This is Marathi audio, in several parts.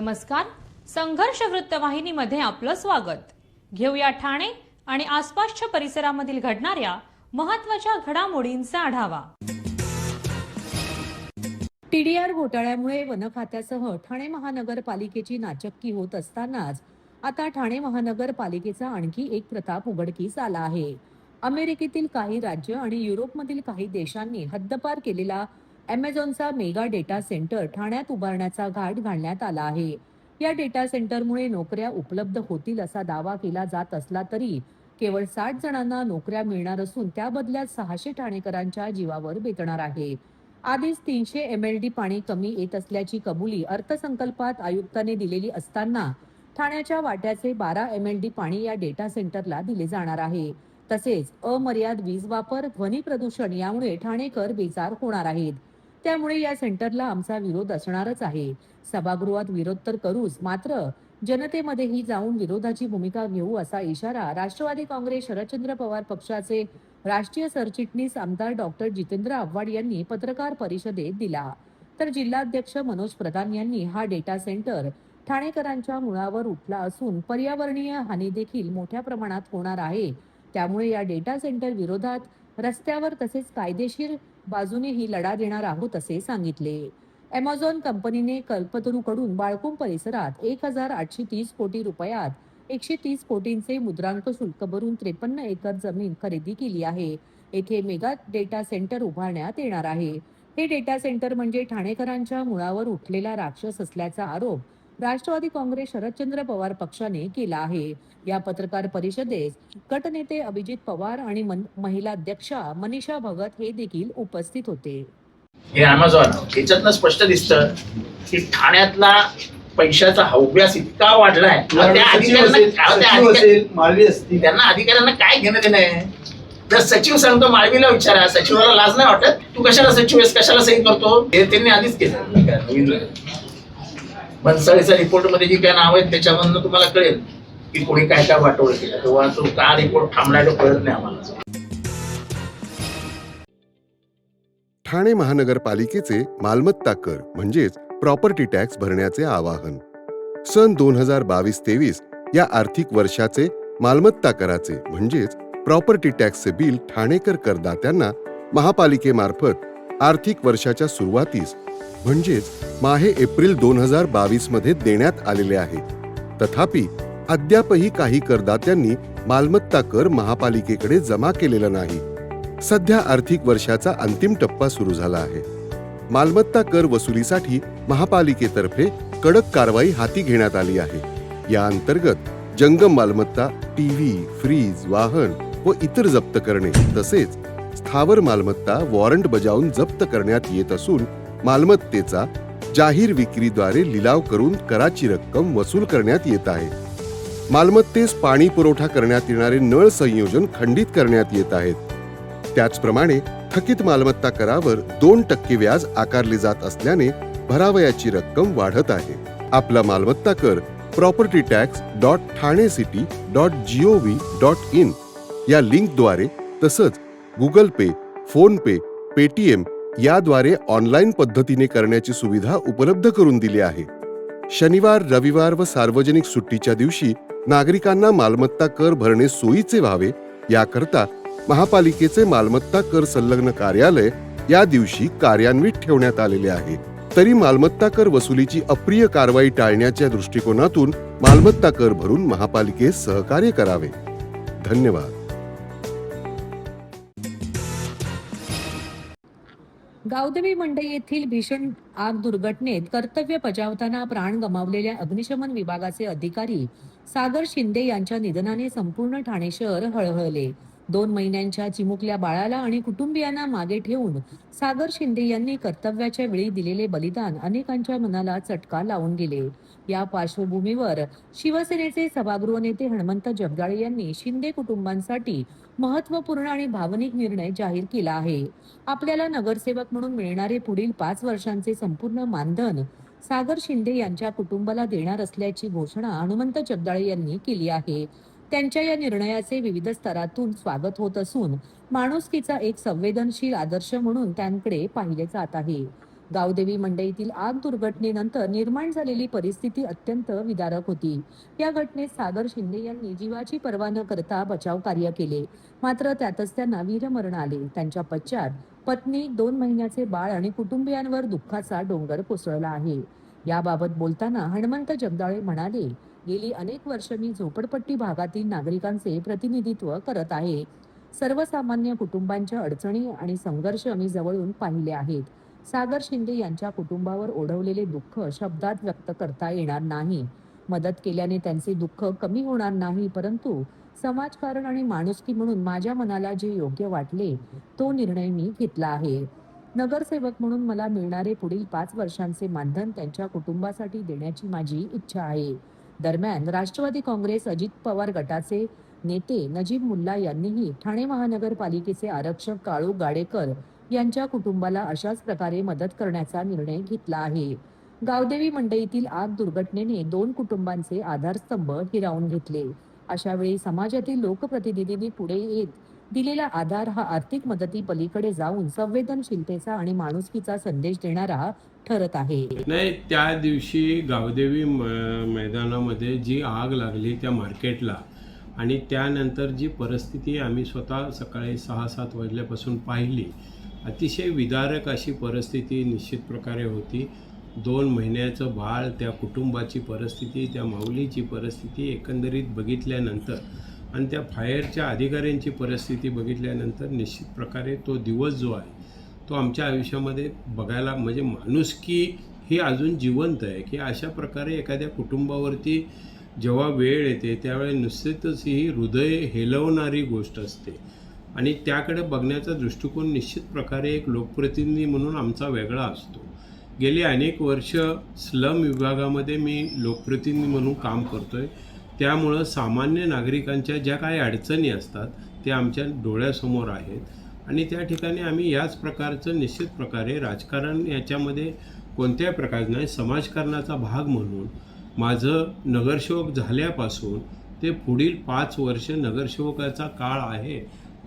नमस्कार. संघर्ष वृत्तवाहिनीमध्ये आपलं स्वागत. घेऊया ठाणे आणि आसपासच्या परिसरामधील घडणाऱ्या महत्त्वाच्या घडामोडींचा आढावा. टीडीआर घोटाळ्यामुळे वन खात्यासह ठाणे महानगरपालिकेची नाचक्की होत असतानाच आता ठाणे महानगरपालिकेचा आणखी एक प्रताप उघडकीस आला आहे. अमेरिकेतील काही राज्य आणि युरोपमधील काही देशांनी हद्दपार केलेला अमेझॉनचा मेगा डेटा सेंटर ठाण्यात उभारण्याचा घाट घालण्यात आला आहे. या डेटा सेंटरमुळे नोकऱ्या उपलब्ध होतील असा दावा केला जात असला तरी केवळ 60 जणांना नोकऱ्या मिळणार असून त्या बदल्यात 600 ठाणेकरांच्या जीवावर बेतणार आहे. आधीच 300 MLD पाणी कमी येत असल्याची कबुली अर्थसंकल्पात आयुक्तांनी दिलेली असताना ठाण्याच्या वाट्याचे 12 MLD पाणी या डेटा सेंटरला दिले जाणार आहे. तसेच अमर्याद वीज वापर, ध्वनी प्रदूषण यामुळे ठाणेकर बेजार होणार आहेत. त्यामुळे या सेंटरला आमचा विरोध असणारच आहे. सभागृहात विरोध तर करूच, मात्र जनतेमध्येही जाऊन विरोधाची भूमिका घेऊ असा इशारा राष्ट्रवादी काँग्रेस शरदचंद्र पवार पक्षाचे राष्ट्रीय सरचिटणीस आमदार डॉक्टर जितेंद्र आव्हाड यांनी पत्रकार परिषदेत दिला. तर जिल्हाध्यक्ष मनोज प्रधान यांनी हा डेटा सेंटर ठाणेकरांच्या मुळावर उठला असून पर्यावरणीय हानी देखील मोठ्या प्रमाणात होणार आहे. त्यामुळे या डेटा सेंटर विरोधात रस्त्यावर तसेच कायदेशीर बाजूनेही लढा देणार आहोत असे सांगितले. अमेझॉन कंपनीने कल्पतरूकडून बाळकुंभ परिसरात 1830 कोटी रुपयात 130 कोटींचे मुद्रांक शुल्क भरून 53 एकर जमीन खरेदी केली आहे. येथे मेगा डेटा सेंटर उभारण्यात येणार आहे. हे डेटा सेंटर म्हणजे ठाणेकरांच्या मुळावर उठलेला राक्षस असल्याचा आरोप राष्ट्रवादी काँग्रेस शरदचंद्र पवार पक्षाने केला आहे. या पत्रकार परिषदेत गटनेते अभिजित पवार आणि महिला अध्यक्षा मनीषा भगत हे देखील उपस्थित होते. हे अमेझॉन याच्यातनं स्पष्ट दिसतं की ठाण्यातला पैशाचा हव्यास इतका वाढलाय. त्यांना अधिकाऱ्यांना काय घेणं देणं आहे? जर सचिव सांगतो माळवीला विचारा, सचिवाला लाज नाही वाटत? तू कशाला सचिव आहेस, कशाला सही करतो? हे त्यांनी आधीच केलं. बनसाळीचा रिपोर्ट मध्ये जी काय नाव आहेत त्याच्यामधनं तुम्हाला कळेल की कोणी काय काय वाटोळ केलं. तेव्हा तो का रिपोर्ट थांबलाय कळत नाही आम्हाला. ठाणे महानगरपालिकेचे मालमत्ता कर म्हणजेच प्रॉपर्टी टॅक्स भरण्याचे आवाहन. सन 2022-23 या आर्थिक वर्षाचे मालमत्ता कराचे म्हणजेच प्रॉपर्टी टॅक्सचे बिल ठाणेकर करदात्यांना महापालिकेमार्फत आर्थिक वर्षाच्या सुरुवातीस म्हणजेच माहे एप्रिल 2022 मध्ये देण्यात आलेले आहे. तथापि अद्यापही काही करदात्यांनी मालमत्ता कर महापालिकेकडे जमा केलेला नाही. सध्या आर्थिक वर्षाचा अंतिम टप्पा सुरू झाला आहे. मालमत्ता कर वसुलीसाठी महापालिकेतर्फे कडक कारवाई हाती घेण्यात आली आहे. या अंतर्गत जंगम मालमत्ता, टीव्ही, फ्रीज, वाहन व इतर जप्त करणे तसेच स्थावर मालमत्ता वॉरंट बजावून जप्त करण्यात येत असून मालमत्तेचा जाहीर विक्रीद्वारे लिलाव करून कराची रक्कम वसूल करण्यात येत आहे. मालमत्तेस पाणी पुरवठा करण्यात येणारे नळ संयोजन खंडित करण्यात येत आहेत. त्याचप्रमाणे थकीत मालमत्ता करावर 2% व्याज आकारले जात असल्याने भरावयाची रक्कम वाढत आहे. आपला मालमत्ता कर propertytax.thanecity.gov.in या लिंकद्वारे तसंच गुगल पे, फोन पे, पेटीएम याद्वारे ऑनलाईन पद्धतीने करण्याची सुविधा उपलब्ध करून दिली आहे. शनिवार, रविवार व सार्वजनिक सुट्टीच्या दिवशी नागरिकांना मालमत्ता कर भरणे सोयीचे व्हावे याकरता महापालिकेचे मालमत्ता कर संलग्न कार्यालय या दिवशी कार्यान्वित ठेवण्यात आलेले आहे. तरी मालमत्ता कर वसुलीची अप्रिय कारवाई टाळण्याच्या दृष्टिकोनातून मालमत्ता कर भरून महापालिकेस सहकार्य करावे. धन्यवाद. गावदेवी मंडई येथील भीषण आग दुर्घटनेत कर्तव्य बजावताना प्राण गमावलेल्या अग्निशमन विभागाचे अधिकारी सागर शिंदे यांच्या निधनाने संपूर्ण ठाणे शहर हळहळले. 2 महिन्यांच्या चिमुकल्या बाळाला आणि कुटुंबियांना मागे ठेवून सागर शिंदे यांनी कर्तव्याच्या वेळी दिलेले बलिदान अनेकांच्या मनाला चटका लावून गेले. या पार्श्वभूमीवर शिवसेनेचे सभागृह नेते हनुमंत जगदाळे यांनी शिंदे कुटुंबांसाठी महत्त्वपूर्ण आणि भावनिक निर्णय जाहीर केला आहे. आपल्याला नगरसेवक म्हणून मिळणारे पुढील 5 वर्षांचे संपूर्ण मानधन सागर शिंदे यांच्या कुटुंबाला देणार असल्याची घोषणा हनुमंत जगदाळे यांनी केली आहे. त्यांच्या या निर्णयाचे विविध स्तरातून स्वागत होत असून माणुसकीचा एक संवेदनशील आदर्श म्हणून त्यांकडे पाहिले जात आहे. गावदेवी मंडईतील आग दुर्घटनेनंतर निर्माण झालेली परिस्थिती अत्यंत विदारक होती. या घटनेत सागर शिंदे यांनी जीवाची पर्वा न करता बचाव कार्य केले, मात्र त्यातच त्यांना वीरमरण आले. त्यांच्या पश्चात पत्नी, 2 महिन्याचे बाळ आणि कुटुंबियांवर दुःखाचा डोंगर कोसळला आहे. याबाबत बोलताना हनुमंत जगदाळे म्हणाले, गेली अनेक वर्ष मी झोपडपट्टी भागातील नागरिकांचे प्रतिनिधित्व करत आहे. सर्वसामान्य कुटुंबांच्या अडचणी आणि संघर्ष मी जवळून पाहिले आहेत. सागर शिंदे यांच्या कुटुंबावर ओढवलेले दुःख शब्दात व्यक्त करता येणार नाही. मदत केल्याने त्यांचे दुःख कमी होणार नाही, परंतु समाजकारण आणि माणुसकी म्हणून माझ्या मनाला जे योग्य वाटले तो निर्णय मी घेतला आहे. नगरसेवक म्हणून मला मिळणारे पुढील 5 वर्षांचे मानधन त्यांच्या कुटुंबासाठी देण्याची माझी इच्छा आहे. दरम्यान राष्ट्रवादी काँग्रेस अजित पवार गटाचे नेते नजीब मुल्ला यांनीही ठाणे महानगरपालिकेचे आरक्षक काळू गाडेकर यांच्या कुटुंबाला अशाच प्रकारे मदत करण्याचा निर्णय घेतला आहे. गावदेवी मंडईतील आग दुर्घटनेने 2 कुटुंबांचे आधारस्तंभ हिरावून घेतले. अशा वेळी समाजातील लोकप्रतिनिधींनी पुढे येत दिलेला आधार हा आर्थिक मदती पलीकडे जाऊन संवेदनशीलतेचा आणि माणुसकीचा संदेश देणारा ठरत आहे. नाही, त्या दिवशी गावदेवी मैदानामध्ये जी आग लागली त्या मार्केटला आणि त्यानंतर जी परिस्थिती आम्ही स्वतः सकाळी 6-7 वाजल्यापासून पाहिली, अतिशय विदारक अशी परिस्थिती निश्चित प्रकारे होती. 2 महिन्याचं बाळ, त्या कुटुंबाची परिस्थिती, त्या माऊलीची परिस्थिती एकंदरीत बघितल्यानंतर आणि त्या फायरच्या अधिकाऱ्यांची परिस्थिती बघितल्यानंतर निश्चित प्रकारे तो दिवस जो आहे तो आमच्या आयुष्यामध्ये बघायला म्हणजे माणुसकी ही अजून जिवंत आहे की अशा प्रकारे एखाद्या कुटुंबावरती जेव्हा वेळ येते त्यावेळी निश्चितच ही हृदय हेलवणारी गोष्ट असते आणि त्याकडे बघण्याचा दृष्टिकोन निश्चित प्रकारे एक लोकप्रतिनिधी म्हणून आमचा वेगळा असतो. गेली अनेक वर्ष स्लम विभागामध्ये मी लोकप्रतिनिधी म्हणून काम करतो आहे, त्यामुळं सामान्य नागरिकांच्या ज्या काही अडचणी असतात त्या आमच्या डोळ्यासमोर आहेत आणि त्या ठिकाणी आम्ही याच प्रकारचं निश्चित प्रकारे राजकारण याच्यामध्ये कोणत्याही प्रकारचं नाही, समाजकारणाचा भाग म्हणून माझं नगरसेवक झाल्यापासून ते पुढील 5 वर्ष नगरसेवकाचा काळ आहे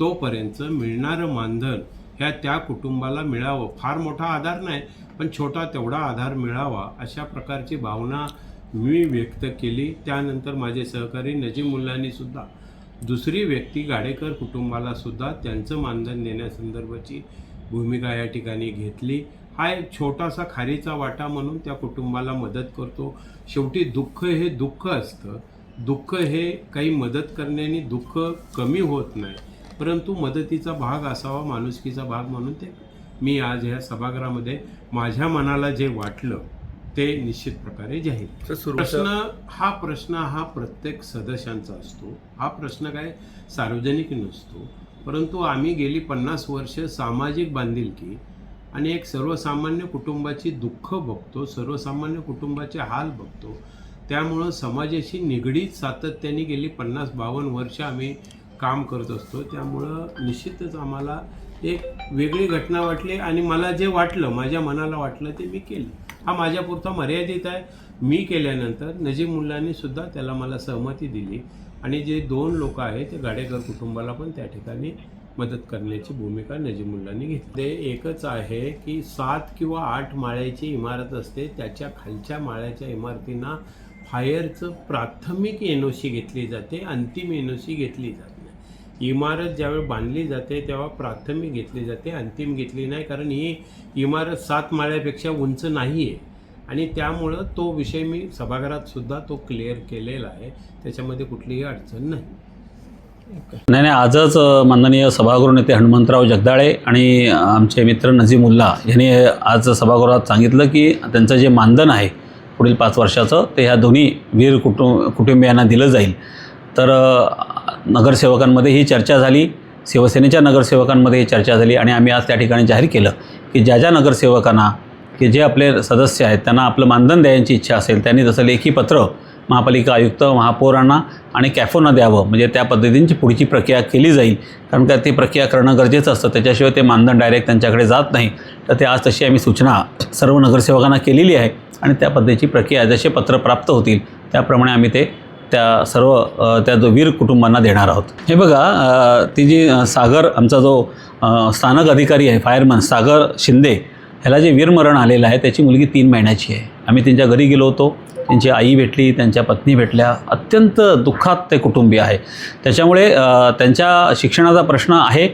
तोपर्यंत मिळणारं मानधन ह्या त्या कुटुंबाला मिळावं, फार मोठा आधार नाही पण छोटा तेवढा आधार मिळावा अशा प्रकारची भावना मी व्यक्त केली. त्यानंतर माझे सहकारी नजीब मुल्लांनी सुद्धा दुसरी व्यक्ती गाडेकर कुटुंबाला सुद्धा त्यांचं मानधन देण्यासंदर्भाची भूमिका या ठिकाणी घेतली. हा एक छोटासा खारीचा वाटा म्हणून त्या कुटुंबाला मदत करतो. शेवटी दुःख हे दुःख असतं, दुःख हे काही मदत करण्याने दुःख कमी होत नाही, परंतु मदतीचा भाग असावा, माणुसकीचा भाग म्हणून ते मी आज ह्या सभागृहामध्ये माझ्या मनाला जे वाटलं ते निश्चित प्रकारे जाहीर. प्रश्न हा प्रत्येक सदस्यांचा असतो. हा प्रश्न काय सार्वजनिक नसतो, परंतु आम्ही गेली 50 वर्ष सामाजिक बांधिलकी आणि एक सर्वसामान्य कुटुंबाची दुःख बघतो, सर्वसामान्य कुटुंबाचे हाल बघतो. त्यामुळं समाजाशी निगडीत सातत्याने गेली 50-52 वर्ष आम्ही काम करत असतो. त्यामुळं निश्चितच आम्हाला एक वेगळी घटना वाटली आणि मला जे वाटलं, माझ्या मनाला वाटलं ते मी केलं. हा माझ्यापुरता मर्यादित आहे. मी केल्यानंतर नजीब मुल्लांनी सुद्धा त्याला मला सहमती दिली आणि जे 2 लोक आहेत ते गाडेकर कुटुंबाला पण त्या ठिकाणी मदत करण्याची भूमिका नजीब मुल्लांनी घेतली. ते एकच आहे की 7 किंवा 8 माळ्याची इमारत असते, त्याच्या खालच्या माळ्याच्या इमारतींना फायरचं प्राथमिक NOC घेतली जाते, अंतिम NOC घेतली जात नाही. इमारत ज्यावेळी बांधली जाते तेव्हा प्राथमिक घेतली जाते, अंतिम घेतली नाही, कारण ही इमारत 7 माळ्यापेक्षा उंच नाही आहे आणि त्यामुळं तो विषय मी सभागृहात सुद्धा तो क्लिअर केलेला आहे, त्याच्यामध्ये कुठलीही अडचण नाही. नाही, आजच माननीय सभागृह नेते हनुमंतराव जगदाळे आणि आमचे मित्र नजीब मुल्ला यांनी आज सभागृहात सांगितलं की त्यांचं जे मानधन आहे पुढील 5 वर्षाचं ते ह्या दोन्ही वीर कुटुंबियांना दिलं जाईल. तर नगरसेवकांमध्ये ही चर्चा झाली, शिवसेनेच्या नगरसेवकांमध्ये ही चर्चा झाली आणि आम्ही आज त्या ठिकाणी जाहीर केलं की ज्या नगरसेवकांना की जे आपले सदस्य आहेत त्यांना आपलं मानधन द्यायची इच्छा असेल त्यांनी तसं लेखी पत्र महापालिका आयुक्त, महापौरांना आणि कॅफोंना द्यावं, म्हणजे त्या पद्धतीची पुढची प्रक्रिया केली जाईल. कारण का ती प्रक्रिया करणं गरजेचं असतं, त्याच्याशिवाय ते मानधन डायरेक्ट त्यांच्याकडे जात नाही. तर ते आज तशी आम्ही सूचना सर्व नगरसेवकांना केलेली आहे आणि त्या पद्धतीची प्रक्रिया जसे पत्र प्राप्त होतील त्याप्रमाणे आम्ही ते त्या सर्व त्या वीर कुटुंबांना देणार आहोत. हे बघा, ती जी सागर आमचा जो स्थानक अधिकारी आहे फायरमन सागर शिंदे ह्याला जे वीरमरण आलेलं आहे त्याची मुलगी 3 महिन्याची आहे. आम्ही त्यांच्या घरी गेलो होतो. त्यांची आई भेटली, त्यांच्या पत्नी भेटल्या. अत्यंत दुःखात ते कुटुंबीय आहे. त्याच्यामुळे त्यांच्या शिक्षणाचा प्रश्न आहे,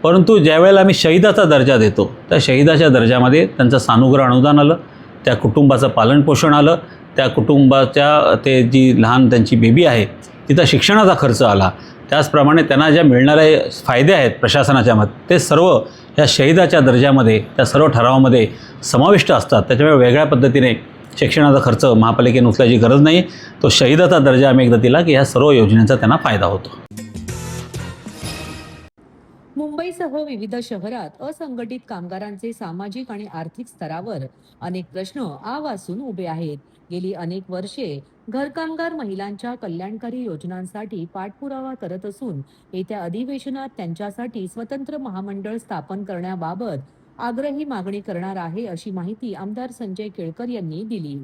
परंतु ज्यावेळेला आम्ही शहीदाचा दर्जा देतो त्या शहीदाच्या दर्जामध्ये त्यांचं सानुग्रह अनुदान आलं, त्या कुटुंबाचं पालनपोषण आलं, त्या कुटुंबाच्या ते जी लहान त्यांची बेबी आहे तिथं शिक्षणाचा खर्च आला. त्याचप्रमाणे त्यांना ज्या मिळणारे फायदे आहेत प्रशासनाच्या ते सर्व या शहीदाच्या दर्जामध्ये त्या सर्व ठरावामध्ये समाविष्ट असतात. त्याच्यामुळे वेगळ्या पद्धतीने शिक्षणाचा खर्च महापालिकेने उचलायची गरज नाही. तो शहीदाचा दर्जा आम्ही एकदा दिला की ह्या सर्व योजनेचा त्यांना फायदा होतो. मुंबईसह विविध शहरात असंघटित कामगारांचे सामाजिक आणि आर्थिक स्तरावर अनेक प्रश्न आवासून उभे आहेत. गेली अनेक वर्षे घरकामगार महिलांच्या कल्याणकारी योजनांसाठी पाठपुरावा करत असून येत्या अधिवेशनात त्यांच्यासाठी स्वतंत्र महामंडळ स्थापन करण्याबाबत आग्रही मागणी करणार आहे, अशी माहिती आमदार संजय केळकर यांनी दिली.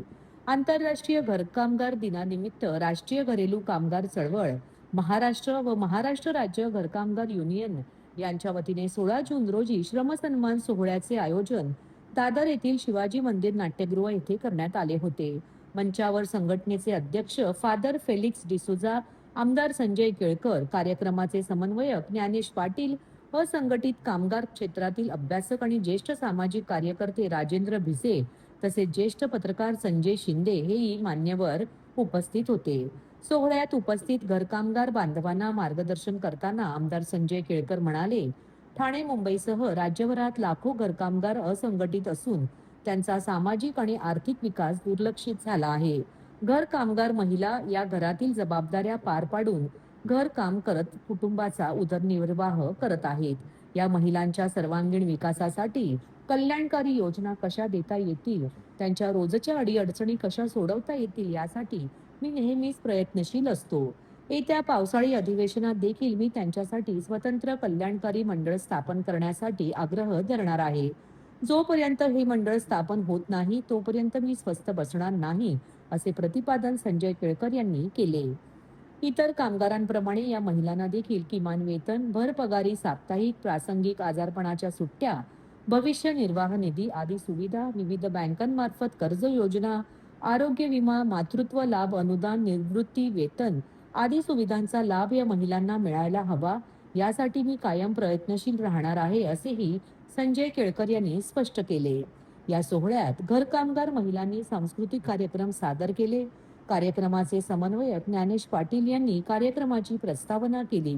आंतरराष्ट्रीय घरकामगार दिनानिमित्त राष्ट्रीय घरेलू कामगार चळवळ महाराष्ट्र व महाराष्ट्र राज्य घरकामगार युनियन यांच्या वतीने 16 जून रोजी श्रमसन्मान सोहळ्याचे आयोजन दादर येथील शिवाजी मंदिर नाट्यगृह येथे करण्यात आले होते. मंचावर संघटनेचे अध्यक्ष फादर फेलिक्स डिसोजा, आमदार संजय केळकर, कार्यक्रमाचे समन्वयक ज्ञानेश पाटील, असंघटित कामगार क्षेत्रातील अभ्यासक आणि ज्येष्ठ सामाजिक कार्यकर्ते राजेंद्र भिसे तसेच ज्येष्ठ पत्रकार संजय शिंदे हेही मान्यवर उपस्थित होते. सोहळ्यात उपस्थित घरकामगार बांधवांना मार्गदर्शन करताना आमदार संजय केळकर म्हणाले, ठाणे मुंबईसह राज्यभरात लाखो घरकामगार असंघटित असून त्यांचा सामाजिक आणि आर्थिक विकास दुर्लक्षित झाला आहे. घर कामगार महिला या घरातील जबाबदाऱ्या पार पाडून घर काम करत कुटुंबाचा उदरनिर्वाह करत आहेत. या महिलांच्या सर्वांगीण विकासासाठी कल्याणकारी योजना कशा देता येतील, त्यांच्या रोजच्या अडीअडचणी कशा सोडवता येतील यासाठी मी नेहमीच प्रयत्नशील असतो. येत्या पावसाळी अधिवेशनात देखील मी त्यांच्यासाठी स्वतंत्र कल्याणकारी मंडळ स्थापन करण्यासाठी आग्रह धरणार आहे. जोपर्यंत हे मंडळ स्थापन होत नाही तोपर्यंत मी स्वस्थ बसणार नाही, असे प्रतिपादन संजय केळकर यांनी केले. इतर कामगारांप्रमाणे या महिलांना देखील किमान वेतन, भरपगारी साप्ताहिक, प्रासंगिक आजारपणाच्या सुट्ट्या, भविष्य निर्वाह निधी आदी सुविधा, विविध बँकांमार्फत कर्ज योजना, आरोग्य विमा, मातृत्व लाभ अनुदान, निवृत्ती वेतन आदी सुविधांचा लाभ या महिलांना मिळायला हवा, यासाठी मी कायम प्रयत्नशील राहणार आहे, असेही संजय केळकर यांनी स्पष्ट केले. या सोहळ्यात घरकामगार महिलांनी सांस्कृतिक कार्यक्रम सादर केले. कार्यक्रमाचे समन्वयक ज्ञानेश पाटील यांनी कार्यक्रमाची प्रस्तावना केली.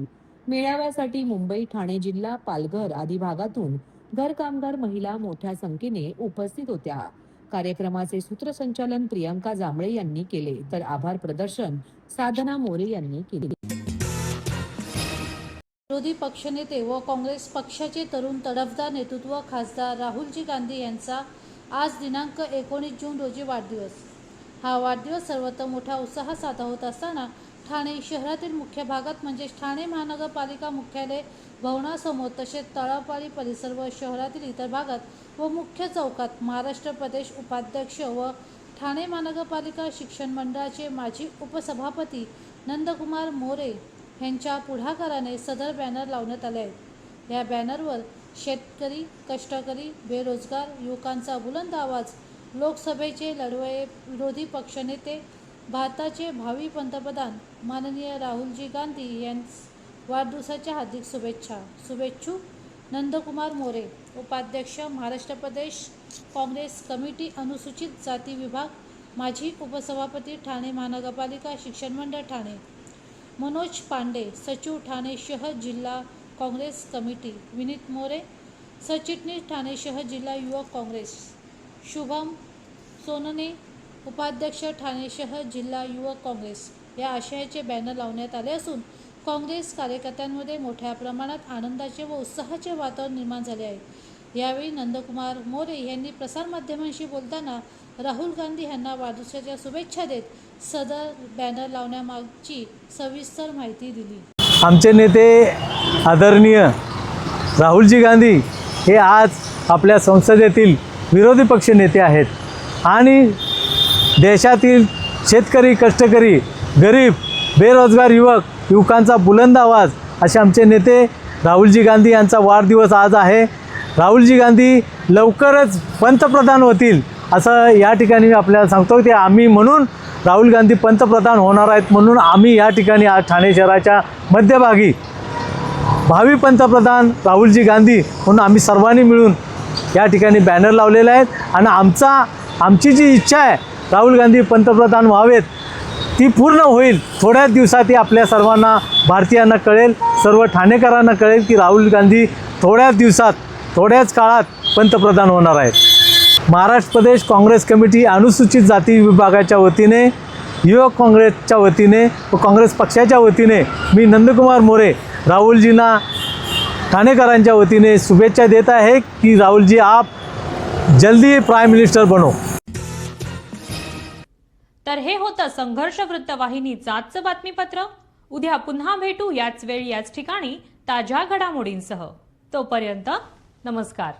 मेळाव्यासाठी मुंबई, ठाणे जिल्हा, पालघर आदी भागातून घरकामगार महिला मोठ्या संख्येने उपस्थित होत्या. कार्यक्रमाचे सूत्रसंचालन प्रियंका जांभळे यांनी केले, तर आभार प्रदर्शन साधना मोरे यांनी केले. विरोधी पक्षनेते व काँग्रेस पक्षाचे तरुण तडफदार नेतृत्व खासदार राहुलजी गांधी यांचा आज दिनांक 19 जून रोजी वाढदिवस. हा वाढदिवस सर्वत्र मोठ्या उत्साहात साजरा होत असताना ठाणे शहरातील मुख्य भागात म्हणजेच ठाणे महानगरपालिका मुख्यालय भवनासमोर तसेच तळापाळी परिसर व शहरातील इतर भागात व मुख्य चौकात महाराष्ट्र प्रदेश उपाध्यक्ष व ठाणे महानगरपालिका शिक्षण मंडळाचे माजी उपसभापती नंदकुमार मोरे यांच्या पुढाकाराने सदर बॅनर लावण्यात आले आहेत. या बॅनरवर शेतकरी, कष्टकरी, बेरोजगार युवकांचा बुलंद आवाज, लोकसभेचे लढवये विरोधी पक्षनेते, भारताचे भावी पंतप्रधान माननीय राहुलजी गांधी यांस वाढदिवसाच्या हार्दिक शुभेच्छा. शुभेच्छुक नंदकुमार मोरे, उपाध्यक्ष महाराष्ट्र प्रदेश काँग्रेस कमिटी अनुसूचित जाती विभाग, माजी उपसभापती ठाणे महानगरपालिका शिक्षण मंडळ ठाणे. मनोज पांडे, सचिव ठाणे शहर जिल्हा काँग्रेस कमिटी. विनीत मोरे, सरचिटणीस ठाणे शहर जिल्हा युवक काँग्रेस. शुभम सोनने, उपाध्यक्ष ठाणे शहर जिल्हा युवक काँग्रेस. या आशयाचे बॅनर लावण्यात आले असून काँग्रेस कार्यकर्त्यांमध्ये मोठ्या प्रमाणात आनंदाचे व उत्साहाचे वातावरण निर्माण झाले आहे. यावेळी नंदकुमार मोरे यांनी प्रसारमाध्यमांशी बोलताना राहुल गांधी यांना वाढदिवसाच्या शुभेच्छा देत सदर बॅनर लावण्यामागची सविस्तर माहिती दिली. आमचे नेते आदरणीय राहुलजी गांधी हे आज आपल्या संसदेतील विरोधी पक्ष नेते आहेत आणि देशातील शेतकरी, कष्टकरी, गरीब, बेरोजगार युवकांचा बुलंद आवाज असे आमचे नेते राहुलजी गांधी यांचा वाढदिवस आज आहे. राहुलजी गांधी लवकरच पंतप्रधान होतील असं या ठिकाणी मी आपल्याला सांगतो की आम्ही म्हणून राहुल गांधी पंतप्रधान होणार आहेत म्हणून आम्ही या ठिकाणी आज ठाणे शहराच्या मध्यभागी भावी पंतप्रधान राहुलजी गांधी म्हणून आम्ही सर्वांनी मिळून या ठिकाणी बॅनर लावलेले आहेत आणि आमची जी इच्छा आहे राहुल गांधी पंतप्रधान व्हावेत ती पूर्ण होईल. थोड्याच दिवसात ही आपल्या सर्वांना भारतीयांना कळेल, सर्व ठाणेकरांना कळेल की राहुल गांधी थोड्याच दिवसात थोड्याच काळात पंतप्रधान होणार आहेत. महाराष्ट्र प्रदेश काँग्रेस कमिटी अनुसूचित जाती विभागाच्या वतीने, युवक काँग्रेसच्या वतीने व काँग्रेस पक्षाच्या वतीने मी नंदकुमार मोरे राहुलजींना ठाणेकरांच्या वतीने शुभेच्छा देत आहे की राहुलजी आप जल्दी प्राइम मिनिस्टर बनो. तर हे होतं संघर्ष वृत्तवाहिनीचं आजचं बातमीपत्र. उद्या पुन्हा भेटू याच वेळी याच ठिकाणी ताज्या घडामोडींसह. तोपर्यंत नमस्कार.